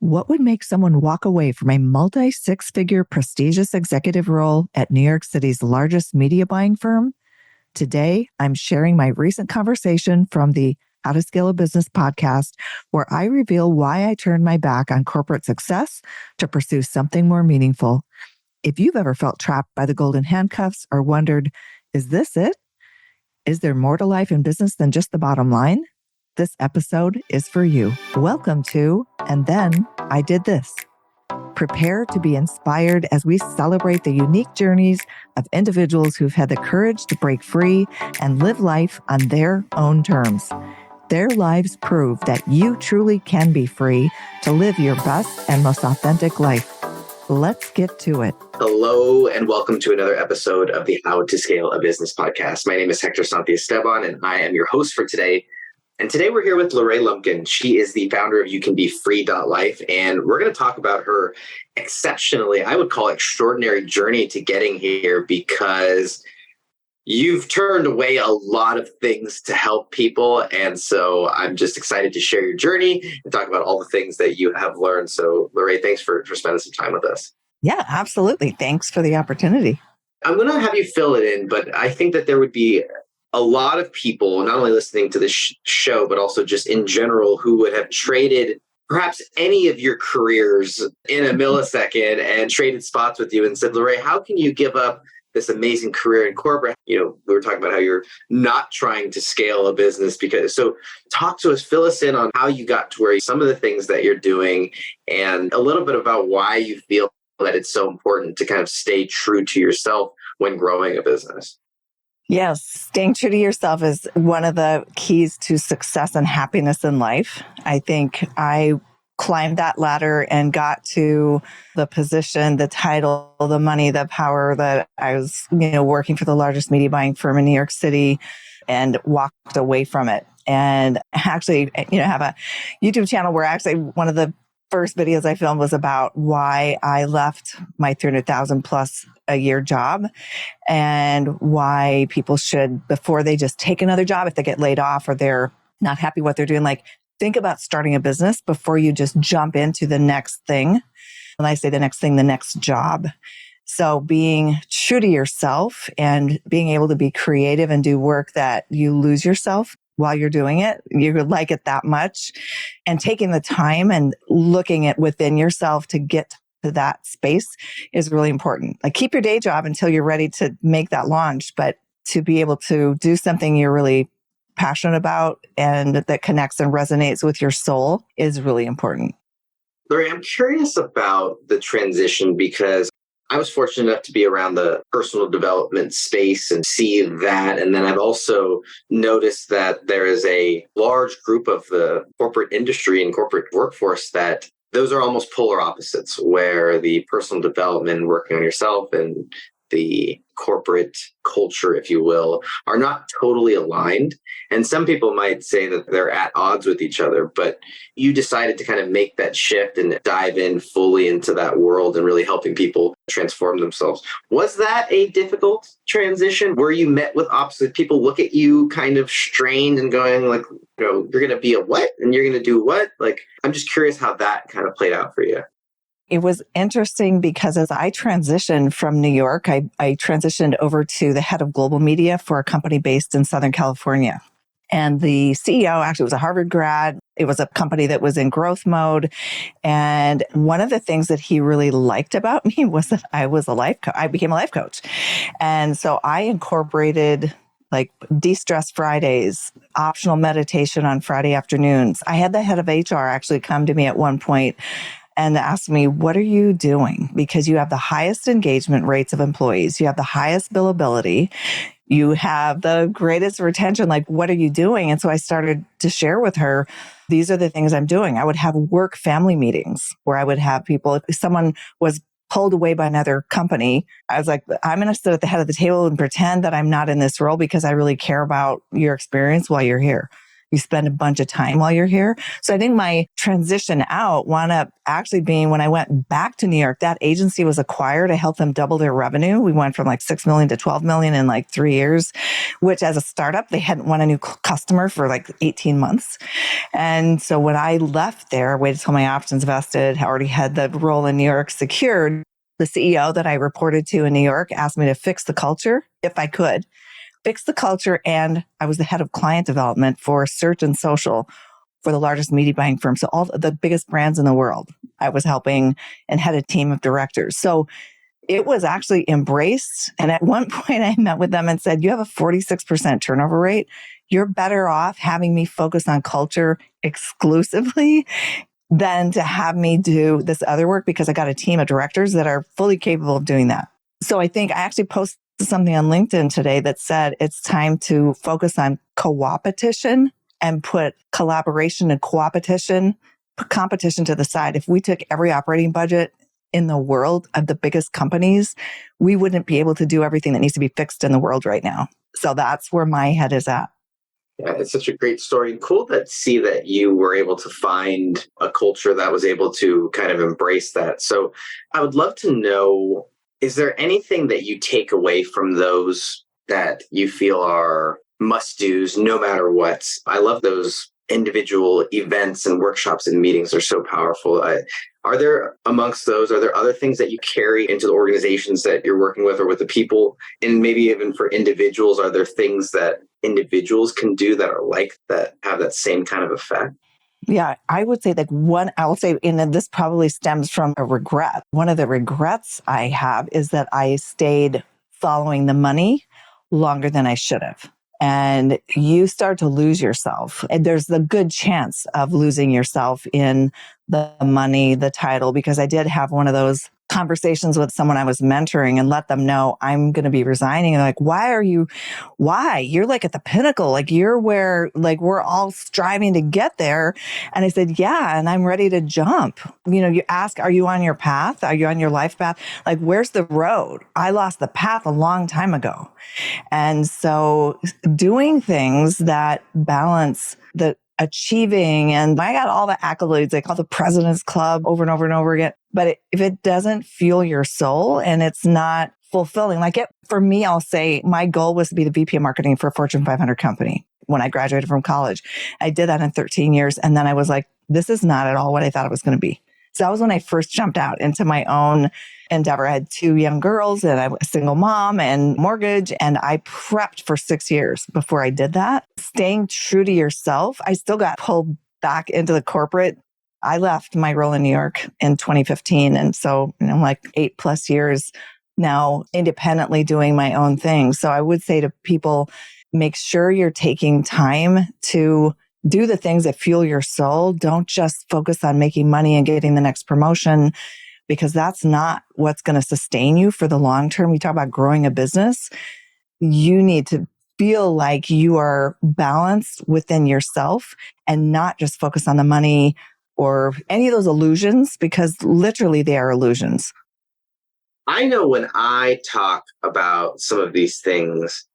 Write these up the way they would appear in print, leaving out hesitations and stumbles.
What would make someone walk away from a multi-six-figure prestigious executive role at New York City's largest media buying firm? Today, I'm sharing my recent conversation from the How to Scale a Business podcast, where I reveal why I turned my back on corporate success to pursue something more meaningful. If you've ever felt trapped by the golden handcuffs or wondered, is this it? Is there more to life and business than just the bottom line? This episode is for you. Welcome to And Then I Did This. Prepare to be inspired as we celebrate the unique journeys of individuals who've had the courage to break free and live life on their own terms. Their lives prove that you truly can be free to live your best and most authentic life. Let's get to it. Hello, and welcome to another episode of the How to Scale a Business podcast. My name is Hector Santiesteban, and I am your host for today. And today we're here with LuRae Lumpkin. She is the founder of YouCanBeFree.life, and we're going to talk about her exceptionally, I would call extraordinary journey to getting here, because you've turned away a lot of things to help people. And so I'm just excited to share your journey and talk about all the things that you have learned. So LuRae, thanks for spending some time with us. Yeah, absolutely. Thanks for the opportunity. I'm going to have you fill it in, but I think that there would be a lot of people, not only listening to this show, but also just in general, who would have traded perhaps any of your careers in a millisecond and traded spots with you and said, LuRae, how can you give up this amazing career in corporate? You know, we were talking about how you're not trying to scale a business so talk to us, fill us in on how you got to where some of the things that you're doing and a little bit about why you feel that it's so important to kind of stay true to yourself when growing a business. Yes, staying true to yourself is one of the keys to success and happiness in life. I think I climbed that ladder and got to the position, the title, the money, the power that I was, working for the largest media buying firm in New York City and walked away from it. And actually, have a YouTube channel where actually one of the first videos I filmed was about why I left my 300,000 plus a year job and why people should, before they just take another job, if they get laid off or they're not happy what they're doing, think about starting a business before you just jump into the next thing. When I say the next thing, the next job. So being true to yourself and being able to be creative and do work that you lose yourself while you're doing it, you like it that much, and taking the time and looking at within yourself to get to that space is really important. Keep your day job until you're ready to make that launch, but to be able to do something you're really passionate about and that connects and resonates with your soul is really important. LuRae, I'm curious about the transition because I was fortunate enough to be around the personal development space and see that. And then I've also noticed that there is a large group of the corporate industry and corporate workforce that those are almost polar opposites, where the personal development, working on yourself, and the corporate culture, if you will, are not totally aligned. And some people might say that they're at odds with each other, but you decided to kind of make that shift and dive in fully into that world and really helping people transform themselves. Was that a difficult transition? Were you met with opposite people look at you kind of strained and going you're going to be a what? And you're going to do what? I'm just curious how that kind of played out for you. It was interesting because as I transitioned from New York, I transitioned over to the head of global media for a company based in Southern California. And the CEO actually was a Harvard grad. It was a company that was in growth mode. And one of the things that he really liked about me was that I was I became a life coach. And so I incorporated de-stress Fridays, optional meditation on Friday afternoons. I had the head of HR actually come to me at one point and asked me, what are you doing? Because you have the highest engagement rates of employees. You have the highest billability. You have the greatest retention. What are you doing? And so I started to share with her, these are the things I'm doing. I would have work family meetings where I would have people, if someone was pulled away by another company, I was like, I'm going to sit at the head of the table and pretend that I'm not in this role because I really care about your experience while you're here. You spend a bunch of time while you're here. So I think my transition out wound up actually being when I went back to New York, that agency was acquired. I helped them double their revenue. We went from like 6 million to 12 million in like 3 years, which as a startup, they hadn't won a new customer for like 18 months. And so when I left there, waited till my options vested, already had the role in New York secured, the CEO that I reported to in New York asked me to fix the culture if I could. Fix the culture. And I was the head of client development for search and social for the largest media buying firm. So all the biggest brands in the world, I was helping and had a team of directors. So it was actually embraced. And at one point I met with them and said, you have a 46% turnover rate. You're better off having me focus on culture exclusively than to have me do this other work, because I got a team of directors that are fully capable of doing that. So I think I actually posted something on LinkedIn today that said it's time to focus on co-opetition and put collaboration and co-opetition, put competition to the side. If we took every operating budget in the world of the biggest companies, we wouldn't be able to do everything that needs to be fixed in the world right now. So that's where my head is at. Yeah, it's such a great story, and cool to see that you were able to find a culture that was able to kind of embrace that. So I would love to know, is there anything that you take away from those that you feel are must-dos no matter what? I love those individual events and workshops and meetings are so powerful. Are there amongst those, are there other things that you carry into the organizations that you're working with or with the people? And maybe even for individuals, are there things that individuals can do that are like that, have that same kind of effect? Yeah, I would say that I will say, and this probably stems from a regret. One of the regrets I have is that I stayed following the money longer than I should have. And you start to lose yourself. And there's the good chance of losing yourself in the money, the title, because I did have one of those conversations with someone I was mentoring and let them know I'm going to be resigning. And like, why? You're like at the pinnacle. Like you're where, like we're all striving to get there. And I said, yeah, and I'm ready to jump. You ask, are you on your path? Are you on your life path? Like, where's the road? I lost the path a long time ago. And so doing things that balance the achieving, and I got all the accolades, I call the President's Club over and over and over again. But if it doesn't fuel your soul and it's not fulfilling, for me, I'll say my goal was to be the VP of marketing for a Fortune 500 company when I graduated from college. I did that in 13 years. And then I was like, this is not at all what I thought it was going to be. So that was when I first jumped out into my own endeavor. I had 2 young girls and I was a single mom and mortgage. And I prepped for 6 years before I did that. Staying true to yourself. I still got pulled back into the corporate. I left my role in New York in 2015. And so, like 8+ years now independently doing my own thing. So I would say to people, make sure you're taking time to do the things that fuel your soul. Don't just focus on making money and getting the next promotion, because that's not what's going to sustain you for the long term. You talk about growing a business. You need to feel like you are balanced within yourself and not just focus on the money or any of those illusions, because literally they are illusions. I know when I talk about some of these things,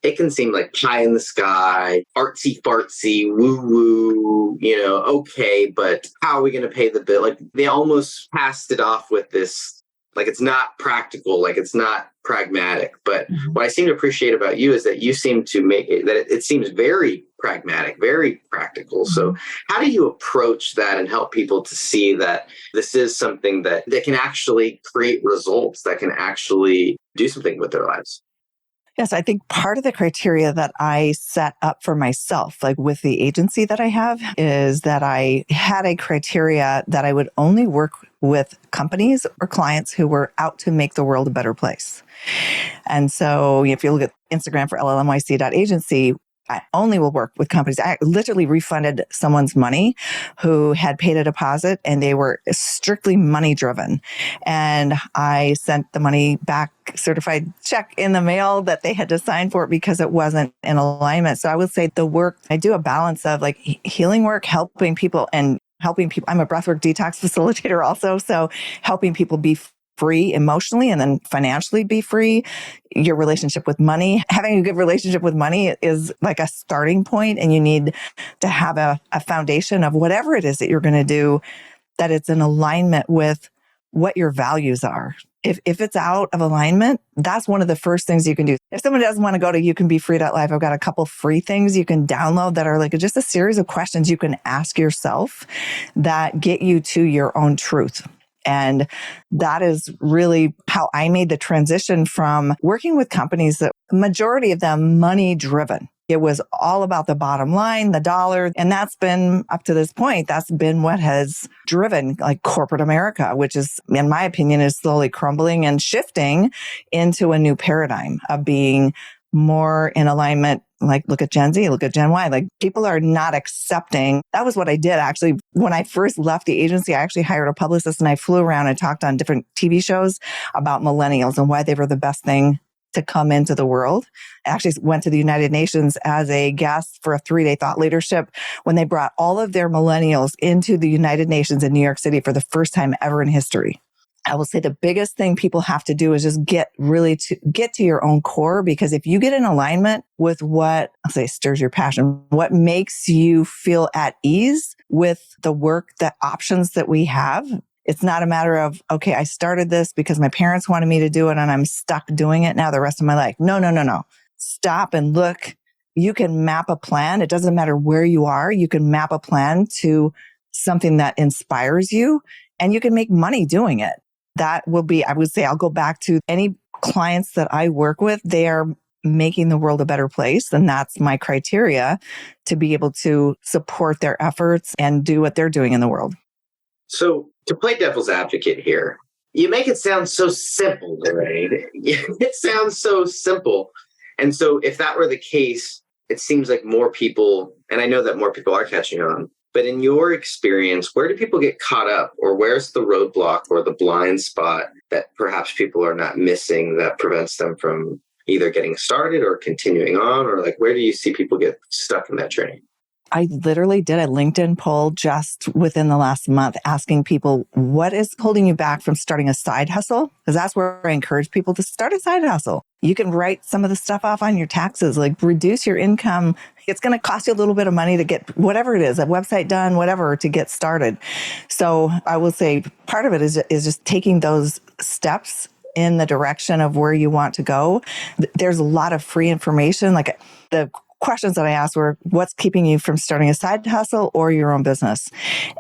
it can seem like pie in the sky, artsy fartsy, woo woo, okay, but how are we going to pay the bill? Like they almost passed it off with this, like it's not practical, like it's not pragmatic. But what I seem to appreciate about you is that you seem to make it, that it seems very pragmatic, very practical. So how do you approach that and help people to see that this is something that can actually create results, that can actually do something with their lives? Yes, I think part of the criteria that I set up for myself, like with the agency that I have, is that I had a criteria that I would only work with companies or clients who were out to make the world a better place. And so if you look at Instagram for llmyc.agency, I only will work with companies. I literally refunded someone's money who had paid a deposit and they were strictly money driven. And I sent the money back, certified check in the mail that they had to sign for it because it wasn't in alignment. So I would say the work, I do a balance of like healing work, helping people. I'm a breathwork detox facilitator also. So helping people be free emotionally and then financially be free. Your relationship with money, having a good relationship with money is like a starting point, and you need to have a foundation of whatever it is that you're going to do, that it's in alignment with what your values are. If it's out of alignment, that's one of the first things you can do. If someone doesn't want to go to youcanbefree.live, I've got a couple free things you can download that are like just a series of questions you can ask yourself that get you to your own truth. And that is really how I made the transition from working with companies that majority of them money driven. It was all about the bottom line, the dollar. And that's been up to this point, that's been what has driven like corporate America, which is, in my opinion, is slowly crumbling and shifting into a new paradigm of being more in alignment. Like, look at Gen Z, look at Gen Y. Like, people are not accepting. That was what I did actually. When I first left the agency, I actually hired a publicist and I flew around and talked on different TV shows about millennials and why they were the best thing to come into the world. I actually went to the United Nations as a guest for a 3-day thought leadership when they brought all of their millennials into the United Nations in New York City for the first time ever in history. I will say the biggest thing people have to do is just get to your own core, because if you get in alignment with what I'll say stirs your passion, what makes you feel at ease with the work, the options that we have, it's not a matter of, okay, I started this because my parents wanted me to do it and I'm stuck doing it now the rest of my life. No. Stop and look. You can map a plan. It doesn't matter where you are. You can map a plan to something that inspires you, and you can make money doing it. That will be, I would say, I'll go back to any clients that I work with. They are making the world a better place. And that's my criteria to be able to support their efforts and do what they're doing in the world. So to play devil's advocate here, you make it sound so simple, LuRae. It sounds so simple. And so if that were the case, it seems like more people, and I know that more people are catching on, but in your experience, where do people get caught up, or where's the roadblock or the blind spot that perhaps people are not missing that prevents them from either getting started or continuing on? Or like, where do you see people get stuck in that journey? I literally did a LinkedIn poll just within the last month asking people, what is holding you back from starting a side hustle? Because that's where I encourage people to start a side hustle. You can write some of the stuff off on your taxes, like reduce your income. It's going to cost you a little bit of money to get whatever it is, a website done, whatever, to get started. So I will say part of it is just taking those steps in the direction of where you want to go. There's a lot of free information. Like the questions that I asked were, what's keeping you from starting a side hustle or your own business?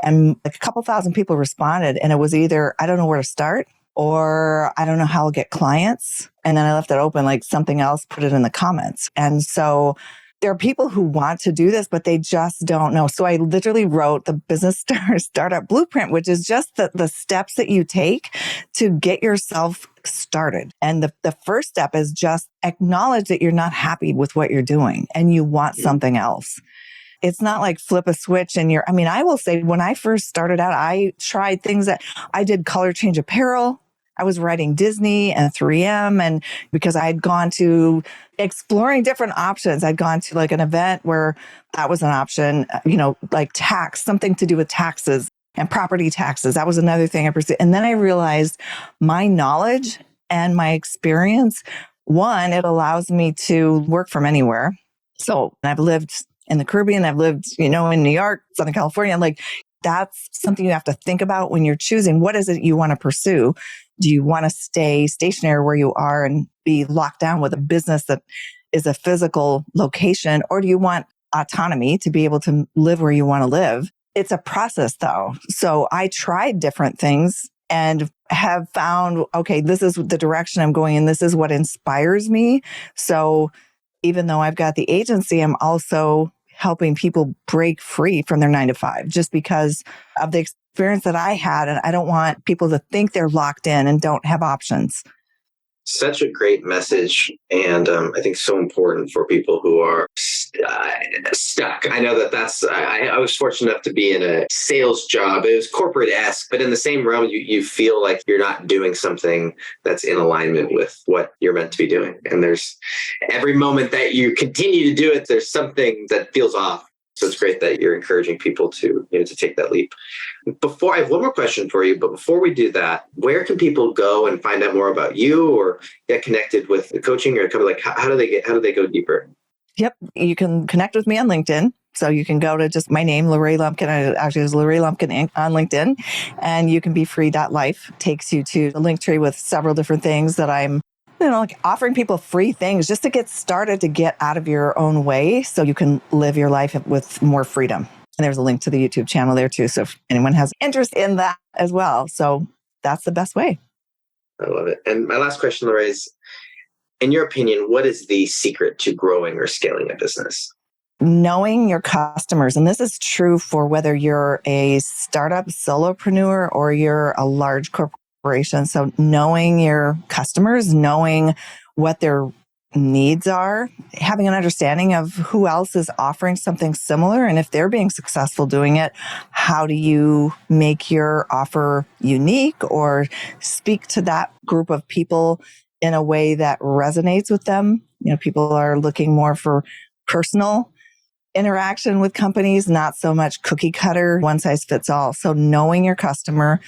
And like a couple thousand people responded, and it was either, I don't know where to start, or I don't know how I'll get clients. And then I left it open, like something else, put it in the comments. And so there are people who want to do this, but they just don't know. So I literally wrote the Business Startup Blueprint, which is just the steps that you take to get yourself started. And the first step is just acknowledge that you're not happy with what you're doing and you want something else. It's not like flip a switch and I will say when I first started out, I tried things that I did color change apparel. I was writing Disney and 3M, and because I had gone to exploring different options, I'd gone to like an event where that was an option, like tax, something to do with taxes and property taxes. That was another thing I pursued. And then I realized my knowledge and my experience, one, it allows me to work from anywhere. So I've lived in the Caribbean, I've lived, in New York, Southern California. Like that's something you have to think about when you're choosing what is it you want to pursue. Do you want to stay stationary where you are and be locked down with a business that is a physical location? Or do you want autonomy to be able to live where you want to live? It's a process though. So I tried different things and have found, okay, this is the direction I'm going in. This is what inspires me. So even though I've got the agency, I'm also helping people break free from their 9-to-5 just because of the experience that I had. And I don't want people to think they're locked in and don't have options. Such a great message. And I think so important for people who are stuck. I know I was fortunate enough to be in a sales job. It was corporate-esque, but in the same realm, you feel like you're not doing something that's in alignment with what you're meant to be doing. And there's every moment that you continue to do it, there's something that feels off. So it's great that you're encouraging people to, to take that leap. I have one more question for you, but before we do that, where can people go and find out more about you or get connected with the coaching, or kind of like how do they go deeper? Yep. You can connect with me on LinkedIn. So you can go to just my name, LuRae Lumpkin. Actually, it's LuRae Lumpkin on LinkedIn, and you can be free.life. Takes you to the link tree with several different things that I'm like offering people free things just to get started, to get out of your own way so you can live your life with more freedom. And there's a link to the YouTube channel there too. So if anyone has interest in that as well. So that's the best way. I love it. And my last question, LuRae, is, in your opinion, what is the secret to growing or scaling a business? Knowing your customers. And this is true for whether you're a startup solopreneur or you're a large corporation. So knowing your customers, knowing what their needs are, having an understanding of who else is offering something similar. And if they're being successful doing it, how do you make your offer unique or speak to that group of people in a way that resonates with them? People are looking more for personal interaction with companies, not so much cookie cutter, one size fits all. So knowing your customer,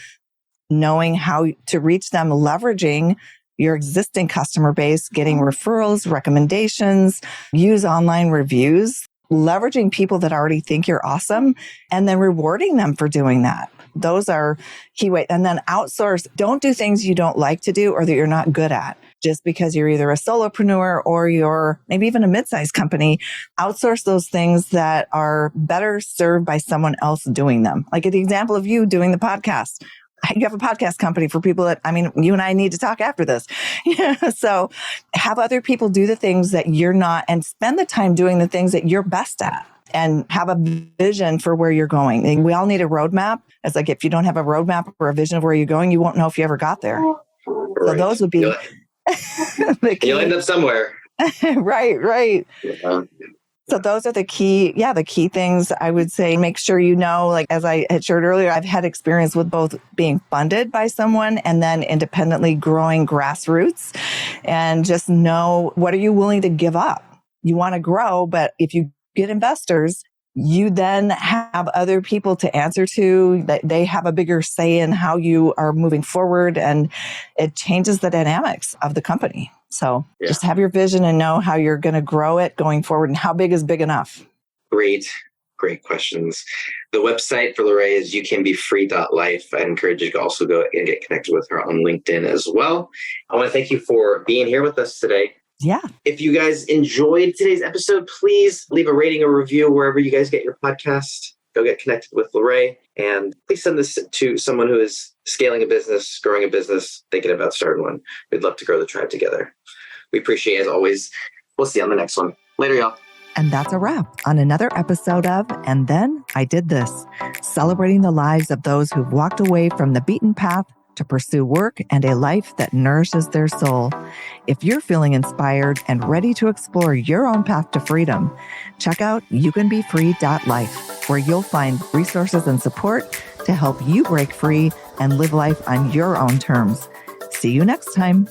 knowing how to reach them, leveraging your existing customer base, getting referrals, recommendations, use online reviews, leveraging people that already think you're awesome, and then rewarding them for doing that. Those are key ways. And then outsource. Don't do things you don't like to do or that you're not good at. Just because you're either a solopreneur or you're maybe even a mid-sized company, outsource those things that are better served by someone else doing them. Like the example of you doing the podcast. You have a podcast company for people that, you and I need to talk after this. So have other people do the things that you're not, and spend the time doing the things that you're best at, and have a vision for where you're going. And we all need a roadmap. It's like, if you don't have a roadmap or a vision of where you're going, you won't know if you ever got there. Right. So those would be the key. You'll end up somewhere. Right. Yeah. So those are the key things I would say. Make sure like as I had shared earlier, I've had experience with both being funded by someone and then independently growing grassroots, and just know, what are you willing to give up? You want to grow, but if you get investors, you then have other people to answer to, that they have a bigger say in how you are moving forward, and it changes the dynamics of the company. So just have your vision and know how you're going to grow it going forward, and how big is big enough. Great questions. The website for LuRae is youcanbefree.life. I encourage you to also go and get connected with her on LinkedIn as well. I want to thank you for being here with us today. Yeah. If you guys enjoyed today's episode, please leave a rating or review wherever you guys get your podcast. Go get connected with LuRae, and please send this to someone who is scaling a business, growing a business, thinking about starting one. We'd love to grow the tribe together. We appreciate it as always. We'll see you on the next one. Later, y'all. And that's a wrap on another episode of And Then I Did This, celebrating the lives of those who've walked away from the beaten path to pursue work and a life that nourishes their soul. If you're feeling inspired and ready to explore your own path to freedom, check out youcanbefree.life, where you'll find resources and support to help you break free and live life on your own terms. See you next time.